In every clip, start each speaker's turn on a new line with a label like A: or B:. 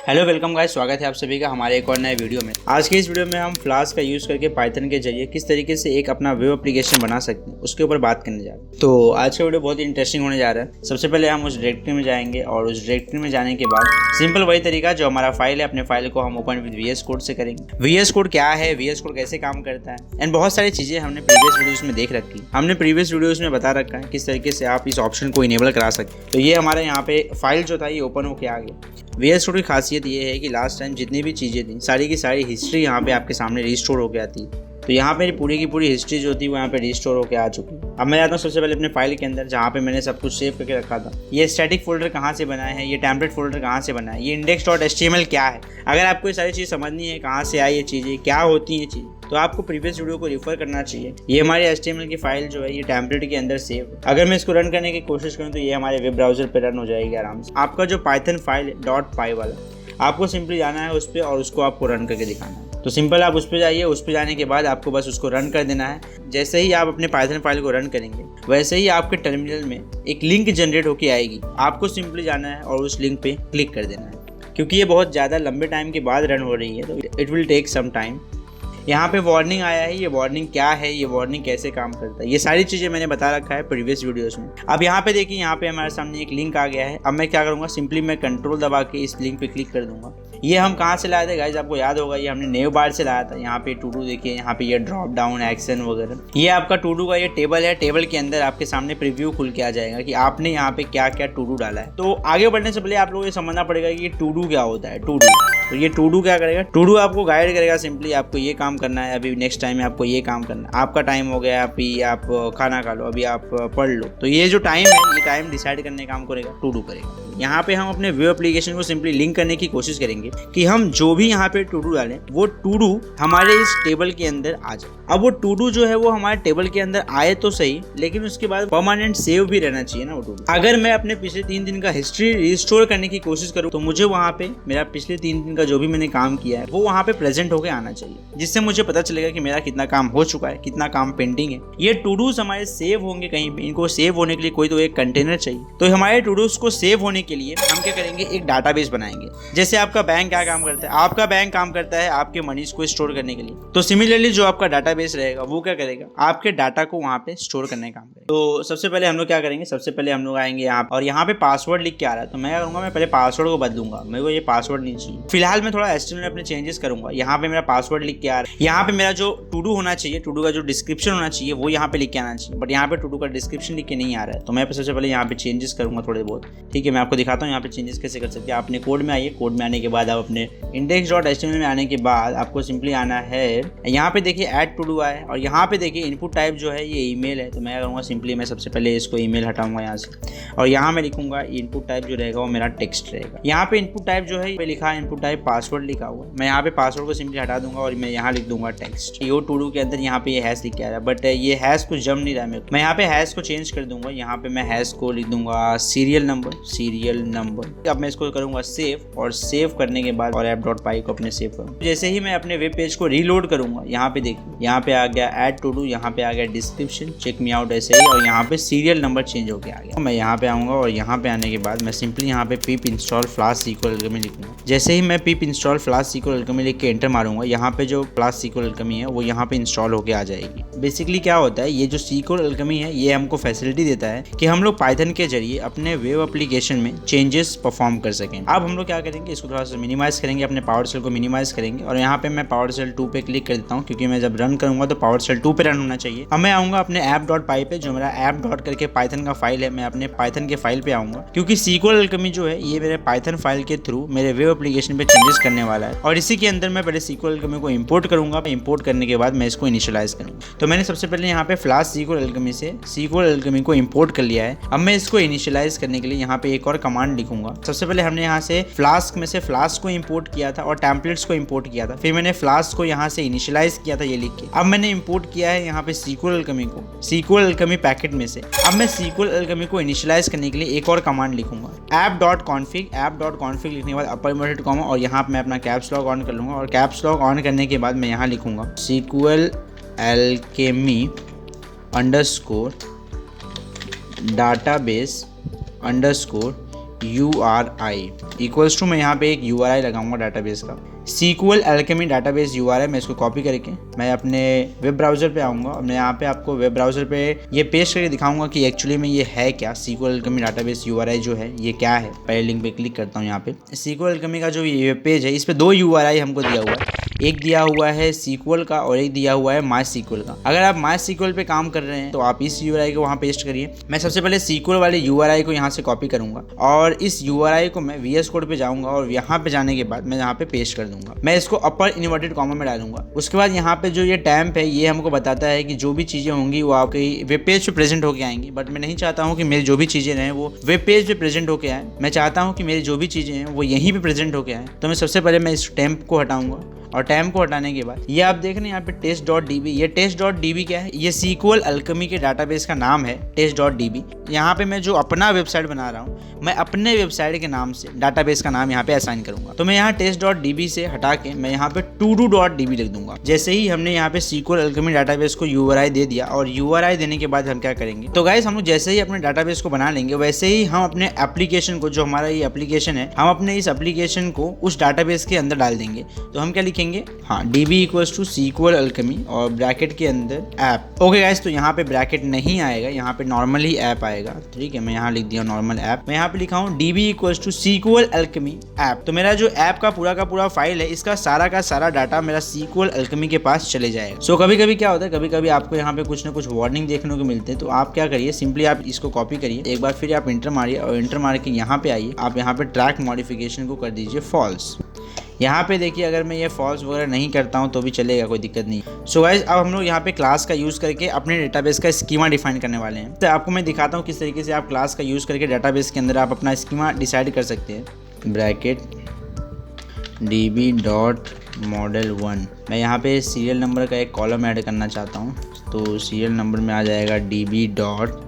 A: Hello welcome guys, स्वागत है आप सभी का हमारे एक और नए वीडियो में। आज के इस वीडियो में हम फ्लास्क का यूज़ करके पाइथन के जरिए किस तरीके से एक अपना वेब एप्लीकेशन बना सकते हैं उसके ऊपर बात करने जा रहे हैं। तो आज का वीडियो बहुत ही इंटरेस्टिंग होने जा रहा है। सबसे पहले हम उस डायरेक्टरी में जाएंगे और उस डायरेक्टरी में जाने के बाद सिंपल वही तरीका जो हमारा फाइल है, अपने फाइल को हम ओपन विद VS कोड से करेंगे। VS कोड क्या है, VS कोड कैसे काम करता है एंड बहुत सारी चीज़ें हमने प्रीवियस वीडियोज़ में देख रखी। हमने प्रीवियस वीडियोज़ में बता रखा है किस तरीके से आप इस ऑप्शन को इनेबल करा सकते हैं। तो ये हमारे यहाँ पे फाइल जो था ये ओपन होके आ गया। VS कोड की खासियत ये है कि लास्ट टाइम जितनी भी चीज़ें थी सारी की सारी हिस्ट्री यहाँ पे आपके सामने रिस्टोर होकर आती है। तो यहाँ पे पूरी की पूरी हिस्ट्री जो थी वो यहाँ पे रिस्टोर होकर आ चुकी है। अब मैं जाता हूँ सबसे पहले अपने फाइल के अंदर जहाँ पे मैंने सब कुछ सेव करके रखा था। ये स्टैटिक फोल्डर कहाँ से बना है, ये टेम्पलेट फोल्डर कहाँ से बना है, ये index.html क्या है। अगर आपको ये सारी चीज़ समझनी है कहाँ से आई ये चीज़ें, क्या होती हैं ये चीज़ें, तो आपको प्रीवियस वीडियो को रेफर करना चाहिए। ये हमारी HTML की फाइल जो है ये टेम्पलेट के अंदर सेव है। अगर मैं इसको रन करने की कोशिश करूँ तो ये हमारे वेब ब्राउजर पर रन हो जाएगी आराम से। आपका जो पाइथन फाइल है .py वाला, आपको सिंपली जाना है उस पर और उसको आपको रन करके दिखाना है। तो सिंपल आप उस पर जाइए, उस पर जाने के बाद आपको बस उसको रन कर देना है। जैसे ही आप अपने पाइथन फाइल को रन करेंगे वैसे ही आपके टर्मिनल में एक लिंक जनरेट होकर आएगी। आपको सिंपली जाना है और उस लिंक पे क्लिक कर देना है। क्योंकि ये बहुत ज़्यादा लंबे टाइम के बाद रन हो रही है तो it will take some time. यहाँ पे वार्निंग आया है, ये वार्निंग क्या है, ये वार्निंग कैसे काम करता है, ये सारी चीज़ें मैंने बता रखा है प्रीवियस वीडियोस में। अब यहाँ पे देखिए, यहाँ पे हमारे सामने एक लिंक आ गया है। अब मैं क्या करूँगा, सिंपली मैं कंट्रोल दबा के इस लिंक पे क्लिक कर दूंगा। ये हम कहाँ से लाए थे गाइज, आपको याद होगा, ये हमने नेव बार से लाया था। यहाँ पे टू डू देखिए, यहाँ पे ये ड्रॉप डाउन एक्शन वगैरह, ये आपका टू डू का ये टेबल है। टेबल के अंदर आपके सामने प्रीव्यू खुल के आ जाएगा कि आपने यहाँ पे क्या क्या टू डू डाला है। तो आगे बढ़ने से पहले आप लोगों को समझना पड़ेगा कि ये टू डू क्या होता है। टू डू, तो ये टू डू क्या करेगा, टू डू आपको गाइड करेगा। सिंपली आपको ये काम करना है, अभी नेक्स्ट टाइम में आपको ये काम करना है। आपका टाइम हो गया, अभी आप खाना खा लो, अभी आप पढ़ लो। तो ये जो टाइम है, ये टाइम डिसाइड करने का काम करेगा टू डू करेगा। यहाँ पे हम अपने वेब एप्लीकेशन को सिंपली लिंक करने की कोशिश करेंगे कि हम जो भी यहाँ पे टू डू डालें वो टू डू हमारे इस टेबल के अंदर आ जाए। अब वो टू डू जो है वो हमारे टेबल के अंदर आए तो सही, लेकिन उसके बाद परमानेंट सेव भी रहना चाहिए ना वो टू डू। अगर मैं अपने पिछले 3 दिन का हिस्ट्री रिस्टोर करने की कोशिश करूँ तो मुझे वहाँ पे मेरा पिछले 3 दिन का जो भी मैंने काम किया है वो वहाँ पे प्रेजेंट होकर आना चाहिए, जिससे मुझे पता चलेगा कि मेरा कितना काम हो चुका है, कितना काम पेंडिंग है। ये टू डूज हमारे सेव होंगे कहीं पे, इनको सेव होने के लिए कोई तो एक कंटेनर चाहिए। तो हमारे टू डूज को सेव होने के लिए हम क्या करेंगे, एक डाटाबेस बनाएंगे। जैसे आपका बैंक क्या काम करता है, आपका बैंक काम करता है आपके मनीज को स्टोर करने के लिए। तो सिमिलरली जो आपका डाटाबेस रहेगा वो क्या करेगा, आपके डाटा को वहाँ पे स्टोर करने का काम करेगा। तो सबसे पहले हम लोग क्या करेंगे, सबसे पहले हम लोग आएंगे यहाँ और यहाँ पे पासवर्ड लिख के आ रहा है। तो मैं क्या करूँगा, मैं पहले पासवर्ड को बदलूंगा। मेरे को ये पासवर्ड नहीं चाहिए। फिलहाल मैं थोड़ा HTML में अपने चेंजेस करूंगा। यहाँ पे मेरा पासवर्ड लिख के आ रहा है। यहाँ पे मेरा जो टू डू होना चाहिए, टू डू का जो डिस्क्रिप्शन होना चाहिए वो यहाँ पे लिख के आना चाहिए, बट यहाँ पे टू डू का डिस्क्रिप्शन लिख के नहीं आ रहा है। तो मैं सबसे पहले यहाँ पे चेंजेस करूंगा थोड़े बहुत। ठीक है, मैं आपको दिखाता हूँ यहाँ पे चेंजेस कैसे कर सकते हैं। अपने कोड में आइए, कोड में आने के बाद आप अपने index.html में आने के बाद आपको सिंपली आना है, यहाँ पे देखिए ऐड टू डू आए और यहाँ पे देखिए इनपुट टाइप जो है ये ईमेल है। तो मैं करूँगा सिंपली मैं सबसे पहले इसको ईमेल हटाऊंगा यहाँ से और यहाँ मैं लिखूंगा इनपुट टाइप जो रहेगा वो मेरा टेक्स्ट रहेगा। यहाँ पे इनपुट टाइप जो है लिखा है, इनपुट टाइप पासवर्ड लिखा हुआ है। मैं यहाँ पे पासवर्ड को सिंपली हटा दूंगा और मैं यहाँ लिख दूंगा टेक्स्ट। यो टू डू के अंदर यहाँ पे ये हैश लिख के आ रहा है, बट ये हैश कुछ जम नहीं रहा है। मैं यहाँ पे हैश को चेंज कर दूंगा। यहाँ पे मैं हैश को लिख दूंगा सीरियल नंबर। अब मैं इसको करूंगा सेव और सेव करने के बाद और app.py को अपने सेव करूंगा। जैसे ही मैं अपने वेब पेज को रीलोड करूंगा, यहाँ पे देखिए, यहाँ पे आ गया ऐड टू डू, यहाँ पे आ गया डिस्क्रिप्शन, चेक मी आउट ऐसे ही, और यहाँ पे सीरियल नंबर चेंज होके आ गया। मैं यहाँ पे आऊंगा और यहाँ पे आने के बाद मैं सिंपली यहाँ पे pip install flask SQL alchemy लिखूंगा। जैसे ही मैं pip install flask SQL alchemy लिख के एंटर मारूंगा, यहाँ पे जो flask SQL alchemy है वो यहाँ पे इंस्टॉल होके आ जाएगी। बेसिकली क्या होता है, ये जो SQL alchemy है ये हमको फैसिलिटी देता है कि हम लोग पाइथन के जरिए अपने वेब एप्लीकेशन में चेंजेस परफॉर्म कर सकें। अब हम लोग क्या करेंगे, इसको थोड़ा सा मिनिमाइज करेंगे, अपने पावर शेल को मिनिमाइज करेंगे और यहाँ पे मैं पावर शेल 2 पे क्लिक कर देता हूँ, क्योंकि मैं जब रन करूंगा तो पावर शेल 2 पे रन होना चाहिए। अब मैं आऊंगा अपने app.py पे, जो मेरा app डॉट करके पाइथन का फाइल है। मैं अपने पाइथन के फाइल पे आऊंगा, क्योंकि SQL alchemy जो है ये मेरे पाइथन फाइल के थ्रू मेरे वेब एप्लीकेशन पे चेंजेस करने वाला है। और इसी के अंदर मैं पहले SQL alchemy को इंपोर्ट करूंगा। इंपोर्ट करने के बाद मैं इसको इनिशियलाइज करूंगा। तो मैंने सबसे पहले यहाँ पे फ्लास्क SQL alchemy से SQL alchemy को इंपोर्ट कर लिया है। अब मैं इसको इनिशियलाइज करने के लिए यहाँ पे एक और कमांड लिखूंगा। सबसे पहले हमने यहाँ से फ्लास्क में से फ्लास्क को इंपोर्ट किया था और टेम्पलेट्स को इंपोर्ट किया था, फिर मैंने फ्लास्क को यहाँ से इनिशियलाइज किया था ये लिख के। अब मैंने इंपोर्ट किया है यहाँ पे SQL alchemy को SQL alchemy पैकेट में से। अब मैं SQL alchemy को इनिशियलाइज करने के लिए एक और कमांड लिखूंगा, app.config लिखने के बाद अपर इन्वर्टेड कॉमा और यहाँ पे मैं अपना कैप्स लॉक ऑन कर लूंगा। और कैप्स लॉक ऑन करने के बाद मैं यहाँ लिखूंगा SQL alchemy _ database _ URI equals to मैं यहाँ पे एक URI लगाऊंगा डाटाबेस का, SQL Alchemy डाटाबेस URI। मैं इसको कॉपी करके मैं अपने वेब ब्राउज़र पे आऊँगा और मैं यहाँ पे आपको वेब ब्राउज़र पे ये पेस्ट करके दिखाऊंगा कि एक्चुअली में ये है क्या। SQL Alchemy डाटाबेस URI जो है ये क्या है। पहले लिंक पे क्लिक करता हूँ। यहाँ पे SQL Alchemy का जो ये पेज है, इस पे 2 URI हमको दिया हुआ है, एक दिया हुआ है SQL का और एक दिया हुआ है MySQL का। अगर आप MySQL पे काम कर रहे हैं तो आप इस URI को वहाँ पेस्ट करिए। मैं सबसे पहले SQL वाले URI को यहाँ से कॉपी करूँगा और इस URI को मैं VS कोड पे जाऊँगा और यहाँ पे जाने के बाद मैं यहाँ पे पेस्ट कर दूंगा। मैं इसको अपर इन्वर्टेड कॉमा में डालूंगा। उसके बाद यहाँ पे जो ये टैम्प है ये हमको बताता है कि जो भी चीज़ें होंगी वो आपकी वेब पेज पे प्रेजेंट होके आएंगी। बट मैं नहीं चाहता हूँ कि मेरी जो भी चीज़ें रहें वो वेब पेज पे प्रेजेंट होके आए। मैं चाहता हूँ कि मेरी जो भी चीज़ें हैं वो यहीं पे प्रेजेंट होके आए। तो मैं सबसे पहले मैं इस टैम्प को हटाऊंगा और टैम्प को हटाने के बाद ये आप देख रहे हैं यहाँ पे test.db। ये test.db क्या है? ये SQL Alchemy के डाटाबेस का नाम है test.db। यहाँ पे मैं जो अपना वेबसाइट बना रहा हूँ मैं अपने वेबसाइट के नाम से डाटाबेस का नाम यहाँ पे असाइन करूंगा। तो मैं यहाँ test.db से हटा के मैं यहाँ पे todo.db लिख दूंगा। जैसे ही हमने यहाँ पे SQL Alchemy डाटाबेस को URI दे दिया और URI देने के बाद हम क्या करेंगे, तो गाइस हम लोग जैसे ही अपने डाटाबेस को बना लेंगे वैसे ही हम अपने एप्लीकेशन को, जो हमारा ये एप्लीकेशन है, हम अपने इस एप्लीकेशन को उस डाटाबेस के अंदर डाल देंगे। तो हम क्या लिखेंगे, हाँ, DB equals to SQL Alchemy और ब्रैकेट के अंदर ऐप। ओके गाइस, तो यहाँ पे ब्रैकेट नहीं आएगा, यहाँ पे नॉर्मल ही ऐप आएगा। ठीक है, मैं यहाँ लिख दिया नॉर्मल ऐप। मैं यहाँ पे लिखा हूँ DB equals to SQL Alchemy app. तो मेरा जो ऐप का पूरा फाइल है इसका सारा का सारा डाटा मेरा SQL Alchemy के पास चले जाएगा। सो कभी कभी क्या होता है, कभी कभी आपको यहाँ पे कुछ ना कुछ वार्निंग देखने को मिलते हैं। तो आप क्या करिए, सिंपली आप इसको कॉपी करिए, एक बार फिर आप इंटर मारिए और इंटर मार के यहाँ पे आइए। आप यहाँ पे ट्रैक मॉडिफिकेशन को कर दीजिए फॉल्स। यहाँ पे देखिए अगर मैं ये फॉल्स वगैरह नहीं करता हूँ तो भी चलेगा, कोई दिक्कत नहीं। सो गाइस, अब हम लोग यहाँ पे क्लास का यूज़ करके अपने डेटाबेस का स्कीमा डिफाइन करने वाले हैं। तो आपको मैं दिखाता हूँ किस तरीके से आप क्लास का यूज़ करके डेटाबेस के अंदर आप अपना स्कीमा डिसाइड कर सकते हैं। Bracket db.model1। मैं यहाँ पे सीरियल नंबर का एक कॉलम ऐड करना चाहता हूँ। तो सीरियल नंबर में आ जाएगा db.column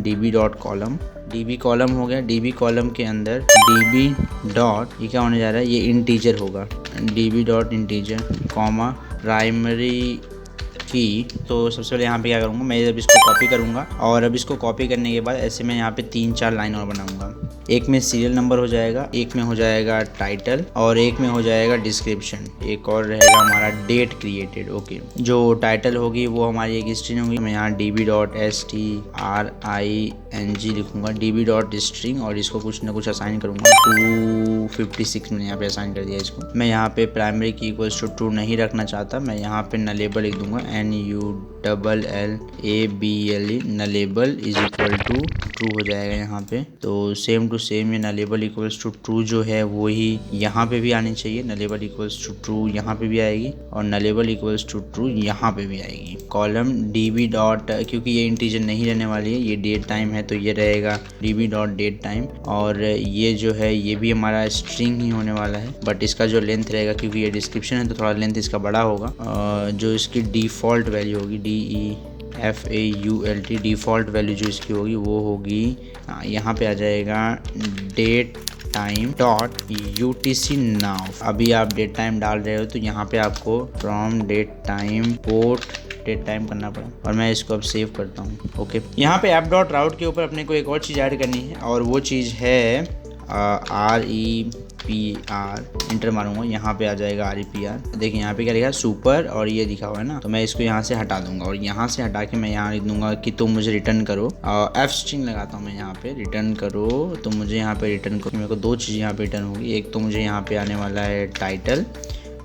A: db.column। DB कॉलम हो गया। DB कॉलम के अंदर DB डॉट, ये क्या होने जा रहा है, ये इंटीजर होगा, DB dot integer comma primary की। तो सबसे पहले यहाँ पे क्या करूँगा, मैं जब इसको कॉपी करूँगा और अब इसको कॉपी करने के बाद ऐसे मैं यहाँ पे 3-4 लाइन और बनाऊँगा। एक में सीरियल नंबर हो जाएगा, एक में हो जाएगा टाइटल और एक में हो जाएगा डिस्क्रिप्शन, एक और रहेगा हमारा डेट क्रिएटेड। ओके, जो टाइटल होगी वो हमारी एक स्ट्रिंग होगी। मैं यहाँ db.string लिखूँगा, db.string और इसको कुछ ना कुछ असाइन करूँगा। 256 मैंने यहाँ पे असाइन कर दिया इसको। मैं यहाँ पे प्राइमरी की इक्वल्स टू ट्रू नहीं रखना चाहता, मैं यहाँ पे नलेबल लिख दूंगा, NULLABLE, nullable is equal to true हो जाएगा यहाँ पे। तो सेम टू सेम ये नलेबल इक्वल्स टू ट्रू जो है वो ही यहाँ पे भी आनी चाहिए। नलेबल इक्वल्स टू ट्रू यहाँ पे भी आएगी और नलेबल इक्वल्स टू ट्रू यहाँ पे भी आएगी। कॉलम DB डॉट, क्योंकि ये इंटीजर नहीं रहने वाली है, ये डेट टाइम है तो ये रहेगा DB डॉट डेट टाइम। और ये जो है ये भी हमारा स्ट्रिंग ही होने वाला है, बट इसका जो लेंथ रहेगा, क्योंकि ये डिस्क्रिप्शन है तो थोड़ा लेंथ इसका बड़ा होगा। जो इसकी डिफ़ॉल्ट वैल्यू होगी DEFAULT, डिफ़ॉल्ट वैल्यू जो इसकी होगी वो होगी, यहाँ पे आ जाएगा date time dot UTC now. अभी आप डेट टाइम डाल रहे हो तो यहाँ पे आपको from date time port date time करना पड़ा और मैं इसको अब सेव करता हूँ। ओके, यहाँ पे ऐप डॉट राउट के ऊपर अपने को एक और चीज़ ऐड करनी है और वो चीज़ है REPR। इंटर मारूंगा, यहाँ पे आ जाएगा REPR। देखिए यहाँ पे क्या लिखा है, सुपर, और ये लिखा हुआ है ना, तो मैं इसको यहाँ से हटा दूंगा और यहाँ से हटा के मैं यहाँ लिख दूंगा कि तुम मुझे रिटर्न करो। F स्ट्रिंग लगाता हूँ मैं यहाँ पे, रिटर्न करो, तो मुझे यहाँ पे रिटर्न करो। मेरे को 2 चीज़ यहाँ पे रिटर्न होगी, एक तो मुझे यहाँ पे आने वाला है टाइटल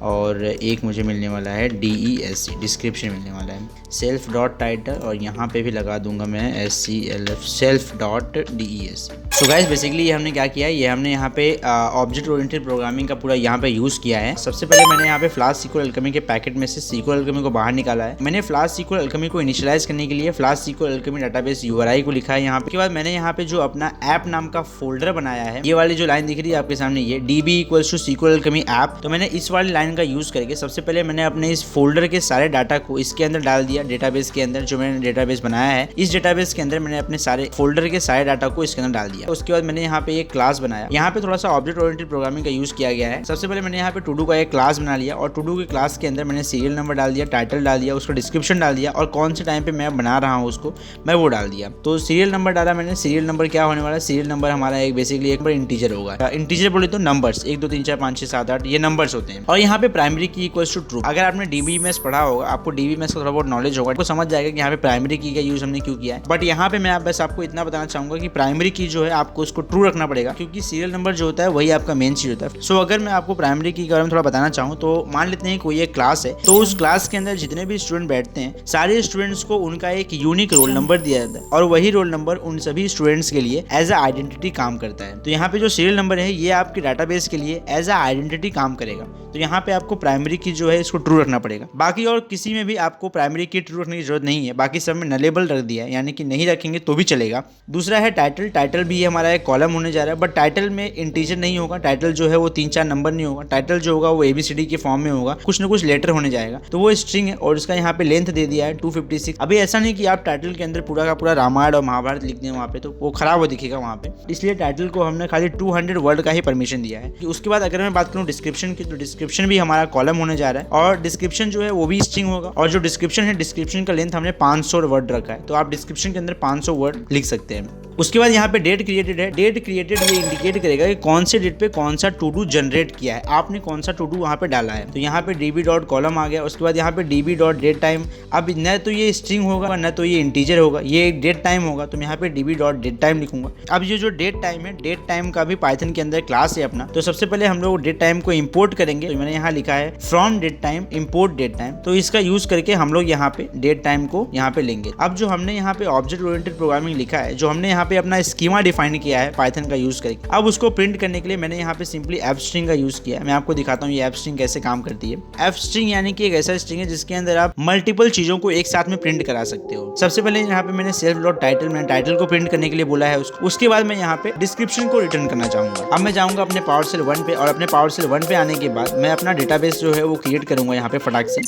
A: और एक मुझे मिलने वाला है DESC, डिस्क्रिप्शन मिलने वाला है। सेल्फ डॉट टाइटल और यहाँ पे भी लगा दूंगा मैं SELF, सेल्फ डॉट DESC। तो गाइस बेसिकली ये हमने क्या किया है, ये हमने यहाँ पे ऑब्जेक्ट ओरिएंटेड प्रोग्रामिंग का पूरा यहाँ पे यूज़ किया है। सबसे पहले मैंने यहाँ पे फ्लास्क SQL Alchemy के पैकेट में से SQL Alchemy को बाहर निकाला है। मैंने फ्लास्क SQL Alchemy को इनिशियलाइज करने के लिए flask SQL Alchemy database URI को लिखा है यहाँ पे। उसके बाद मैंने यहाँ पे जो अपना ऐप नाम का फोल्डर बनाया है, ये वाली जो लाइन दिख रही है आपके सामने, ये DB equals to SQL Alchemy app, तो मैंने इस वाली लाइन डिफाइन का यूज करके सबसे पहले मैंने अपने इस फोल्डर के सारे डाटा को इसके अंदर डाल दिया, डेटाबेस के अंदर। जो मैंने डेटाबेस बनाया है इस डेटाबेस के अंदर मैंने अपने सारे फोल्डर के सारे डाटा को इसके अंदर डाल दिया। उसके बाद मैंने यहाँ पे एक क्लास बनाया। यहाँ पे थोड़ा सा ऑब्जेक्ट ओरिएंटेड प्रोग्रामिंग का यूज किया गया है। सबसे पहले मैंने यहाँ पे टू डू का एक क्लास बना लिया और टू डू के क्लास के अंदर मैंने सीरियल नंबर डाल दिया, टाइटल डाल दिया, उसका डिस्क्रिप्शन डाल दिया और कौन से टाइम पे मैं बना रहा हूँ उसको मैं वो डाल दिया। तो सीरियल नंबर डाला मैंने। सीरियल नंबर क्या होने वाला है, सीरियल नंबर हमारा एक बेसिकली एक इंटीजर होगा। इंटीजर बोले तो नंबर्स 1 2 3 4 5 6 7 8 ये नंबर्स होते हैं। और यहाँ पे प्राइमरी की इक्वल्स टू ट्रू। अगर आपने डीबीएमएस पढ़ा होगा, आपको डीबीएमएस का थोड़ा बहुत नॉलेज होगा, आपको समझ जाएगा कि यहाँ पे प्राइमरी की का यूज हमने क्यों किया है। बट यहाँ पे मैं बस आपको इतना बताना चाहूंगा कि प्राइमरी की जो है आपको उसको ट्रू रखना पड़ेगा, क्योंकि सीरियल नंबर जो होता है वही आपका मेन चीज होता है। सो अगर मैं आपको प्राइमरी की के बारे में थोड़ा बताना चाहूँ तो मान लेते हैं कोई एक क्लास है, तो उस क्लास के अंदर जितने भी स्टूडेंट बैठते हैं सारे स्टूडेंट्स को उनका एक यूनिक रोल नंबर दिया जाता है और वही रोल नंबर उन सभी स्टूडेंट्स के लिए एज अ आइडेंटिटी काम करता है। तो यहाँ पे जो सीरियल नंबर है ये आपके डाटाबेस के लिए एज अ आइडेंटिटी काम करेगा। तो यहाँ पे आपको प्राइमरी की जो है इसको ट्रू रखना पड़ेगा। बाकी और किसी में भी आपको प्राइमरी की ट्रू रखने की जरूरत नहीं है, बाकी सब में नलेबल रख दिया है, यानी कि नहीं रखेंगे तो भी चलेगा। दूसरा है टाइटल। टाइटल भी हमारा एक कॉलम होने जा रहा है, बट टाइटल में इंटीजर नहीं होगा। टाइटल जो है वो 3 4 नंबर नहीं होगा। टाइटल जो होगा वो ABCD के फॉर्म में होगा, कुछ ना कुछ लेटर होने जाएगा। तो वो स्ट्रिंग है और इसका यहाँ पे लेंथ दे दिया है 256। अभी ऐसा नहीं कि आप टाइटल के अंदर पूरा का पूरा रामायण और महाभारत लिख दें वहाँ पे, तो वो खराब हो दिखेगा वहाँ पे। इसलिए टाइटल को हमने खाली 200 वर्ड का ही परमिशन दिया है। उसके बाद अगर मैं बात करूँ डिस्क्रिप्शन की, तो डिस्क्रिप्शन भी हमारा कॉलम होने जा रहा है और डिस्क्रिप्शन जो है वो भी स्ट्रिंग होगा। और जो डिस्क्रिप्शन है, डिस्क्रिप्शन का लेंथ हमने 500 वर्ड रखा है, तो आप डिस्क्रिप्शन के अंदर 500 वर्ड लिख सकते हैं। उसके बाद यहाँ पे डेट क्रिएटेड है। डेट क्रिएटेड ये इंडिकेट करेगा कि कौन से डेट पे कौन सा टू डू जनरेट किया है, आपने कौन सा टू डू वहाँ पे डाला है। तो यहाँ पे db.column आ गया। उसके बाद यहाँ पे db.datetime। अब न तो ये स्ट्रिंग होगा न तो ये इंटीजर होगा, ये डेट टाइम होगा, तो मैं यहाँ पे db.datetime लिखूंगा। अब ये जो डेट टाइम है, डेट टाइम का भी पाइथन के अंदर क्लास है अपना। तो सबसे पहले हम लोग डेट टाइम को इंपोर्ट करेंगे। तो मैंने यहाँ लिखा है from date time import date time. तो इसका यूज करके हम लोग यहाँ पे डेट टाइम को यहाँ पे लेंगे। अब जो हमने यहाँ पे ऑब्जेक्ट ओरिएंटेड प्रोग्रामिंग लिखा है, जो हमने यहाँ पे अपना स्कीमा डिफाइन किया है पाइथन का यूज करके, अब उसको प्रिंट करने के लिए मैंने यहाँ पे सिंपली एफ स्ट्रिंग का यूज किया है। मैं आपको दिखाता हूँ ये एफ स्ट्रिंग कैसे काम करती है। एफ स्ट्रिंग यानी कि एक ऐसा स्ट्रिंग है जिसके अंदर आप मल्टीपल चीजों को एक साथ में प्रिंट करा सकते हो। सबसे पहले यहाँ पे मैंने सेल्फ डॉट टाइटल, मैंने टाइटल को प्रिंट करने के लिए बोला है उसको। उसके बाद मैं यहाँ पे डिस्क्रिप्शन को रिटर्न करना चाहूंगा। अब मैं जाऊंगा अपने PowerShell 1 पे और अपने PowerShell 1 पे आने के बाद मैं अपना डेटाबेस जो है वो क्रिएट करूंगा यहाँ पे फटाक से।